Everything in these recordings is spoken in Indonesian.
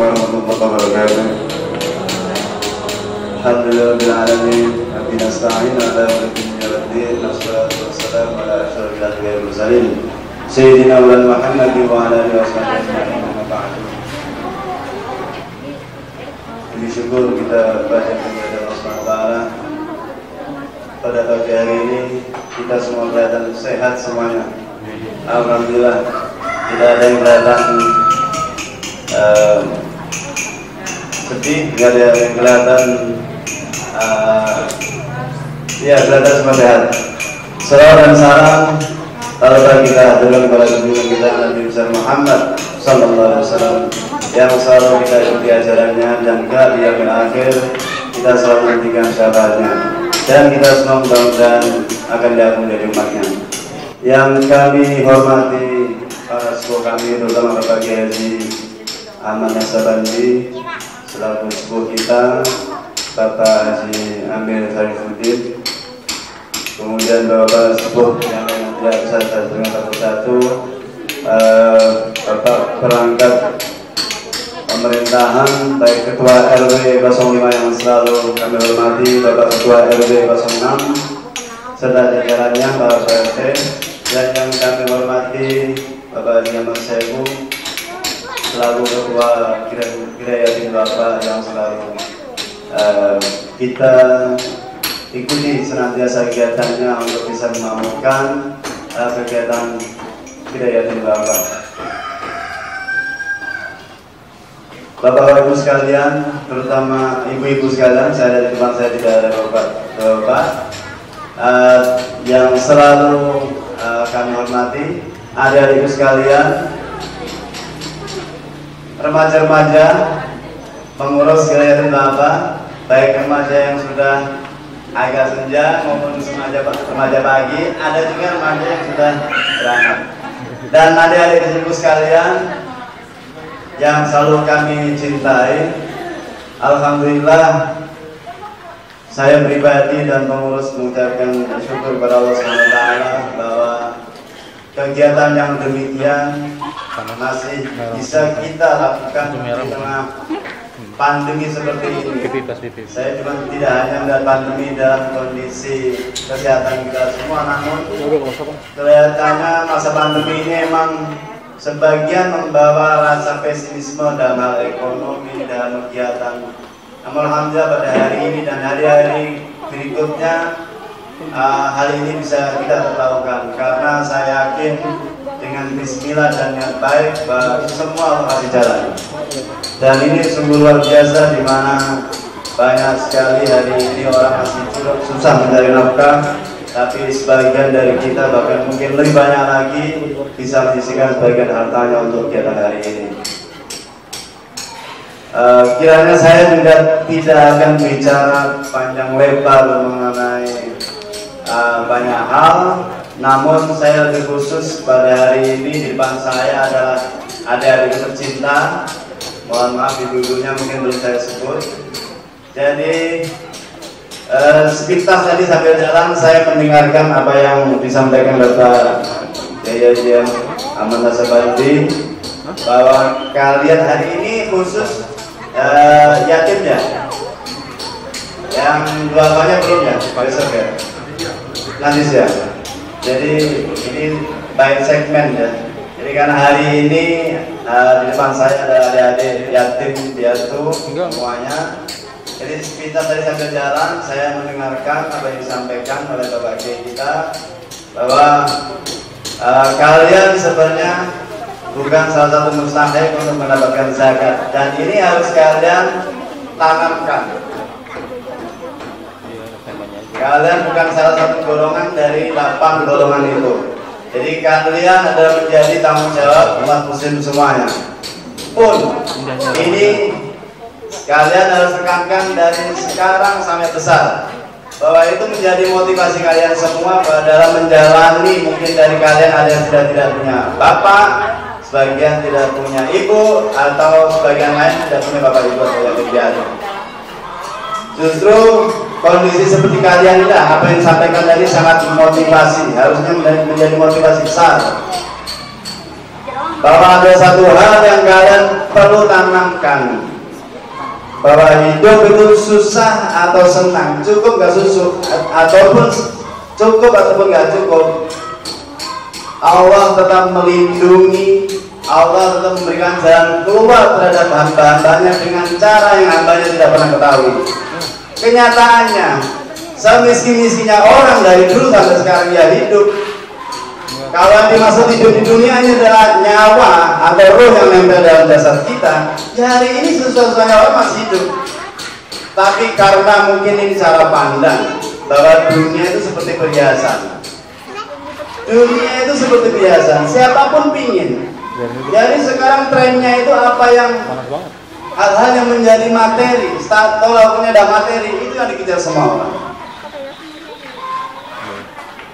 warahmatullahi wabarakatuh. Alhamdulillahil alamin, wa nasta'inu ala umuri waddin, wassalatu wassalamu ala asyrofil anbiya'i wal mursalin, sayyidina Muhammad wa ala alihi washabihi ajma'in, amma ba'du. Puji syukur kita baca kepada Allah SWT. Pada pagi hari ini kita semua kelihatan sehat semuanya. Alhamdulillah, tidak ada yang kelihatan sedih, tidak ada yang kelihatan kelihatan semua sehat. Salawat dan salam kalau kita dengan kepada junjungan kita Nabi besar Muhammad sallallahu alaihi wasallam yang selalu kita ikuti ajarannya dan di akhir akhir kita selalu menantikan syafaatnya, dan kita semua mudah-mudahan akan diampuni dari umatnya. Yang kami hormati para sepuh kami, terutama Bapak Kiai Haji Ahmad Nasabandi selaku sepuh kita, Bapak Haji Amir Harifuddin, kemudian Bapak sepuh yang tidak bisa saya dengar satu-satu, Bapak perangkat pemerintahan, baik Ketua RW 05 yang selalu kami hormati, Bapak Ketua RW 06, serta jajarannya Bapak RT, dan yang kami hormati Bapak Haji Ahmad Saibu selaku Ketua Gereja Bapak yang selalu kita ikuti senantiasa kegiatannya untuk bisa memakmurkan kegiatan Gereja Bapak. Bapak-bapak ibu sekalian, terutama ibu-ibu sekalian, saya dari tempat saya tidak ada bapak yang selalu kami hormati, adik-adikku sekalian, remaja-remaja pengurus Gereja Bapak, baik remaja yang sudah agak senja maupun remaja pagi, ada juga remaja yang sudah berangkat, dan adik-adik ibu sekalian yang selalu kami cintai. Alhamdulillah, saya pribadi dan pengurus mengucapkan syukur kepada Allah SWT bahwa kegiatan yang demikian masih bisa kita lakukan di tengah pandemi seperti ini. Saya cuma tidak hanya melihat pandemi dalam kondisi kesehatan kita semua, namun kelihatannya masa pandemi ini emang sebagian membawa rasa pesimisme dalam hal ekonomi dan kegiatan. Namun alhamdulillah pada hari ini dan hari-hari berikutnya hal ini bisa kita terlakukan, karena saya yakin dengan bismillah dan niat baik bahwa semua Allah kasih jalan. Dan ini sungguh luar biasa, di mana banyak sekali hari ini orang masih susah mencari nafkah, tapi sebagian dari kita bahkan mungkin lebih banyak lagi bisa menyisihkan sebagian hartanya untuk kegiatan hari ini. Kiranya saya juga tidak akan bicara panjang lebar mengenai banyak hal, namun saya lebih khusus pada hari ini di depan saya adalah adik-adik tercinta. Mohon maaf ibu-ibunya mungkin belum saya sebut. Jadi sepintas tadi sambil jalan saya mendengarkan apa yang disampaikan Bapak Kiai Ahmad Nasabandi, bahwa kalian hari ini khusus yatim ya, yang dua-duanya belum ya, besok ya, nanti ya. Jadi ini baik segmen ya. Jadi karena hari ini di depan saya ada adik-adik yatim piatu semuanya. Jadi sepintas tadi sambil jalan saya mendengarkan apa yang disampaikan oleh Bapak Kiai kita, bahwa kalian sebenarnya bukan salah satu mustahik untuk mendapatkan zakat, dan ini harus kalian tanamkan. Kalian bukan salah satu golongan dari 8 golongan itu. Jadi kalian adalah menjadi tanggung jawab umat muslim semuanya. Pun ini kalian harus tekankan dari sekarang sampai besar, bahwa itu menjadi motivasi kalian semua dalam menjalani. Mungkin dari kalian ada yang sudah tidak punya bapak, sebagian tidak punya ibu, atau sebagian lain tidak punya bapak ibu atau yang piatu. Justru kondisi seperti kalian ini, apa yang disampaikan tadi sangat memotivasi, harusnya menjadi motivasi besar bahwa ada satu hal yang kalian perlu tanamkan, bahwa hidup itu susah atau senang, cukup gak susuk, ataupun cukup ataupun gak cukup, Allah tetap melindungi, Allah tetap memberikan jalan keluar terhadap hamba-hambanya dengan cara yang hambanya tidak pernah ketahui. Kenyataannya, semiskin-miskinnya orang dari dulu sampai sekarang dia hidup. Kalau yang dimaksud hidup di dunia ini adalah nyawa atau roh yang nempel dalam jasad kita, ya hari ini susah-susahnya orang masih hidup. Tapi karena mungkin ini cara pandang bahwa dunia itu seperti perhiasan. Dunia itu seperti perhiasan, siapapun pingin. Jadi sekarang trennya itu apa yang hal-hal yang menjadi materi, kalau punya ada materi itu yang dikejar semua orang.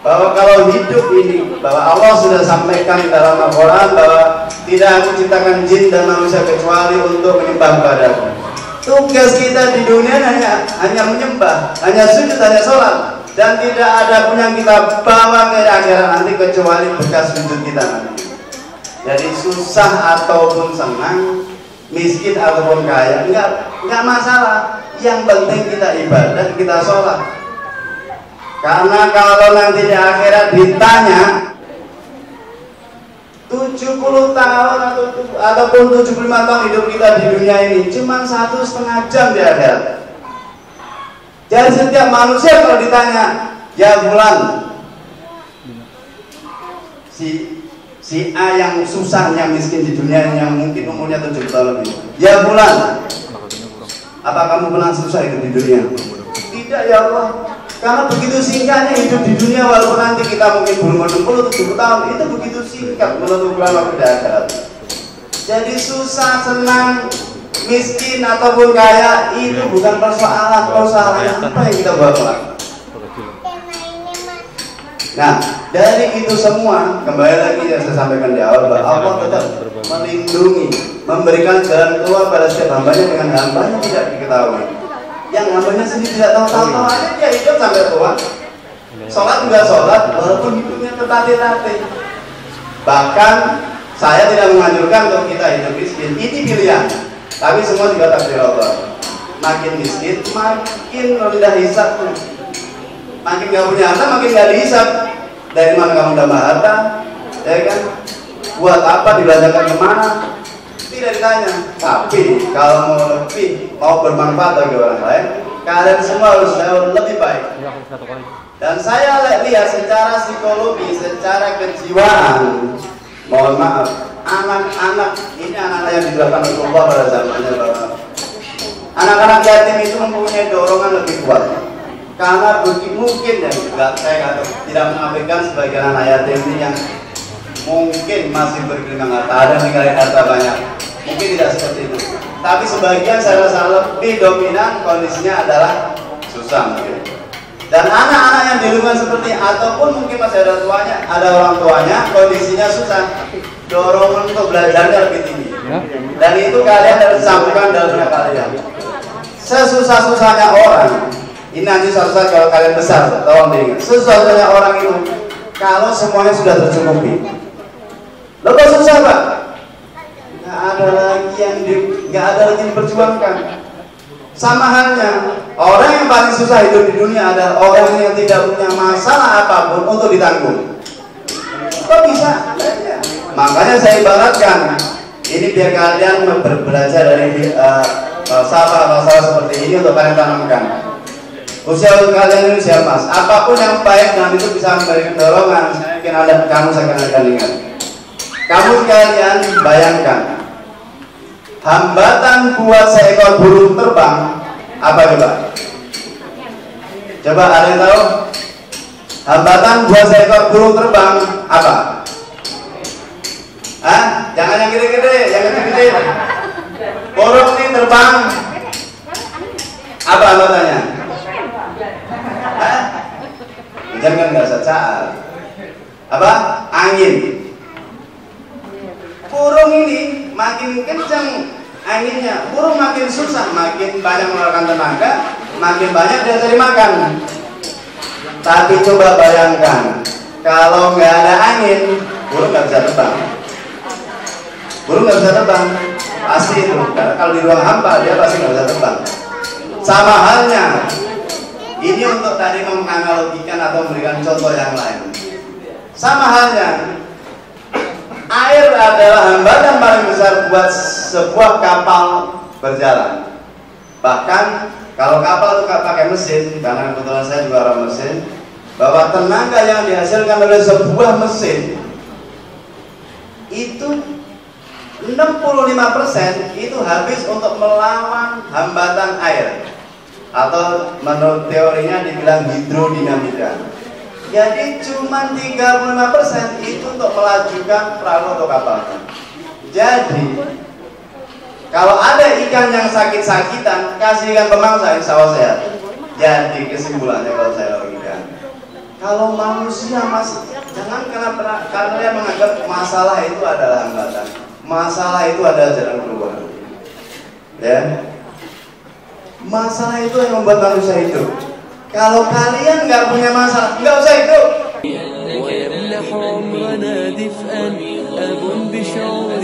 Bahwa kalau hidup ini, bahwa Allah sudah sampaikan dalam Al-Quran bahwa tidak aku ciptakan jin dan manusia kecuali untuk menyembah kepadaku. Tugas kita di dunia hanya menyembah, hanya sujud, hanya sholat, dan tidak ada pun yang kita bawa ke akhirat nanti kecuali bekas sujud kita nanti. Jadi susah ataupun senang, miskin ataupun kaya, enggak masalah. Yang penting kita ibadah, kita sholat. Karena kalau nanti di akhirat ditanya 70 tahun ataupun 75 tahun hidup kita di dunia ini cuma 1,5 jam di akhirat. Jadi setiap manusia kalau ditanya, ya bulan si A yang susahnya miskin di dunia yang mungkin umurnya 70 tahun lebih, ya bulan, apa kamu pernah susah hidup di dunia? Tidak ya Allah. Karena begitu singkatnya hidup di dunia, walaupun nanti kita mungkin berumur 60-70 tahun, itu begitu singkat menurut ulama di akhirat. Jadi susah, senang, miskin ataupun kaya itu bukan persoalan apa yang kita buat kelak. Nah, dari itu semua kembali lagi yang saya sampaikan di awal bahwa Allah tetap melindungi, memberikan jalan keluar pada setiap hambanya dengan hambanya tidak diketahui. Yang hambanya sendiri tidak tahu aja dia hidup sampai tua. Sholat juga sholat, walaupun hidupnya tertatih-tatih. Bahkan saya tidak menganjurkan untuk kita hidup miskin. Ini pilihan. Tapi semua juga takdir Allah. Makin miskin, makin rendah hisabnya. Makin gak punya harta, makin gak dihisab. Dari mana kamu dapat harta? Ya kan? Buat apa, dibelanjakan kemana? Tidak ditanya. Tapi kalau mau lebih, mau bermanfaat bagi orang lain, kalian semua harus lebih baik. Dan saya lihat secara psikologi, secara kejiwaan, mohon maaf, anak-anak ini anak-anak yang dijelaskan Rasulullah pada zamannya bahwa anak-anak yatim itu mempunyai dorongan lebih kuat. Karena mungkin ya, saya tidak mengabarkan sebagian anak yatim ini yang mungkin masih bergelimang harta, ada yang ninggalin harta banyak. Mungkin tidak seperti itu. Tapi sebagian saya rasa lebih dominan kondisinya adalah susah mungkin. Dan anak-anak yang di lingkungan seperti ataupun mungkin masih ada tuanya, ada orang tuanya, kondisinya susah, dorongan untuk belajarnya lebih tinggi. Dan itu kalian harus sampaikan dalam dunia kalian. Sesusah-susahnya orang, ini nanti suatu saat kalau kalian besar, tolong diingat. Sesusah-susahnya orang itu, kalau semuanya sudah tercukupi. Lepas susah Pak, nggak ada lagi yang diperjuangkan. Sama halnya, orang yang paling susah hidup di dunia adalah orang yang tidak punya masalah apapun untuk ditanggung. Kok bisa? Ya. Makanya saya ibaratkan, ini biar kalian belajar dari masalah seperti ini untuk kalian tanamkan. Usia kalian ini usia emas. Apapun yang baik dan itu bisa memberikan dorongan. Saya yakin ada kamu saya akan ingat. Kamu sekalian bayangkan, hambatan buat seekor burung terbang apa coba? Coba ada yang tahu? Hambatan buat seekor burung terbang apa? Hah? Jangan yang gede-gede, yang gede-gede. Burung ini terbang apa hambatannya? Hah? Jangan nggak sacaat. Apa? Angin. Burung ini makin kencang anginnya, burung makin susah, makin banyak mengeluarkan tenaga, makin banyak dia cari makan. Tapi coba bayangkan, kalau nggak ada angin, burung nggak bisa terbang. burung nggak bisa terbang, pasti itu. Karena kalau di ruang hampa dia pasti nggak bisa terbang. Sama halnya, ini untuk tadi menganalogikan atau memberikan contoh yang lain. Sama halnya, air adalah hambatan paling besar buat sebuah kapal berjalan. Bahkan kalau kapal itu pakai mesin, karena kebetulan saya juga orang mesin, bahwa tenaga yang dihasilkan oleh sebuah mesin itu 65% itu habis untuk melawan hambatan air, atau menurut teorinya dibilang hidrodinamika. Jadi cuma 35% itu untuk melajukan perahu atau kapal. Jadi kalau ada ikan yang sakit-sakitan, kasih ikan pemangsa, insya Allah sehat. Jadi kesimpulannya kalau saya logika, kalau manusia masih jangan karena dia menganggap masalah itu adalah hambatan, masalah itu adalah jalan keluar. Ya, masalah itu yang membuat manusia hidup. Kalau kalian nggak punya masalah, nggak usah hidup. ويمنح عمرنا دفئا أب بشعوره